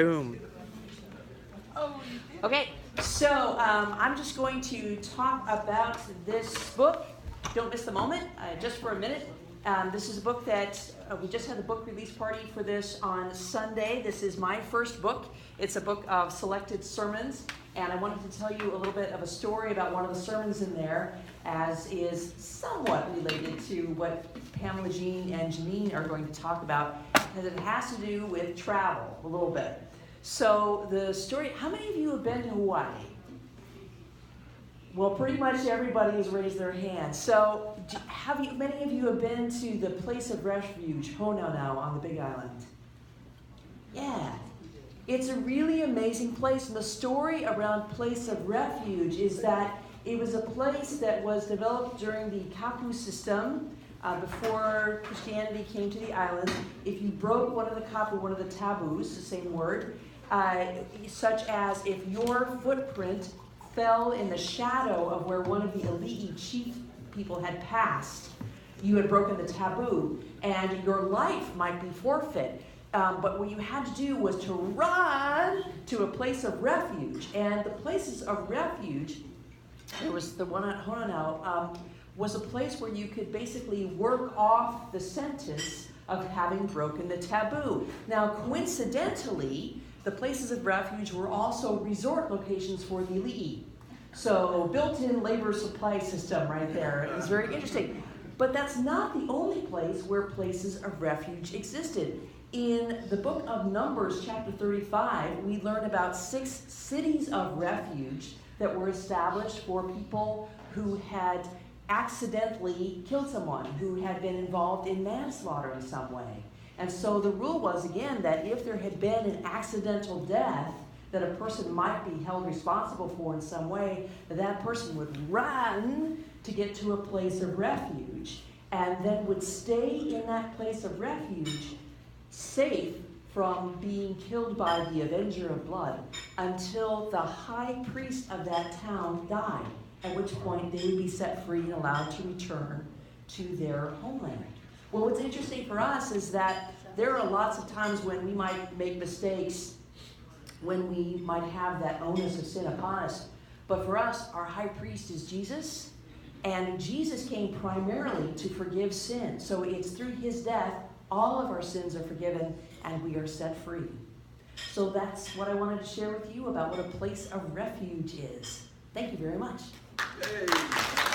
Boom. Okay, so I'm just going to talk about this book. Don't miss the moment, just for a minute. This is a book that we just had the book release party for this on Sunday. This is my first book. It's a book of selected sermons, and I wanted to tell you a little bit of a story about one of the sermons in there, as is somewhat related to what Pamela Jean and Janine are going to talk about, because it has to do with travel a little bit. So the story, how many of you have been to Hawaii? Well, pretty much everybody has raised their hand. So many of you have been to the place of refuge, Honolulu, on the Big Island? Yeah. It's a really amazing place. And the story around Place of Refuge is that it was a place that was developed during the kapu system, before Christianity came to the island. If you broke one of the kapu, one of the taboos, the same word, such as if your footprint fell in the shadow of where one of the elite chief people had passed, you had broken the taboo, and your life might be forfeit. But what you had to do was to run to a place of refuge. And the places of refuge, there was the one at Honolulu, was a place where you could basically work off the sentence of having broken the taboo. Now, coincidentally, the places of refuge were also resort locations for the elite. So, built-in labor supply system right there. It was very interesting. But that's not the only place where places of refuge existed. In the book of Numbers, chapter 35, we learn about 6 cities of refuge that were established for people who had accidentally killed someone, who had been involved in manslaughter in some way. And so the rule was, again, that if there had been an accidental death that a person might be held responsible for in some way, that person would run to get to a place of refuge and then would stay in that place of refuge safe from being killed by the avenger of blood until the high priest of that town died, at which point they would be set free and allowed to return to their homeland. Well, what's interesting for us is that there are lots of times when we might make mistakes, when we might have that onus of sin upon us. But for us, our high priest is Jesus, and Jesus came primarily to forgive sin. So it's through his death, all of our sins are forgiven, and we are set free. So that's what I wanted to share with you about what a place of refuge is. Thank you very much. Hey.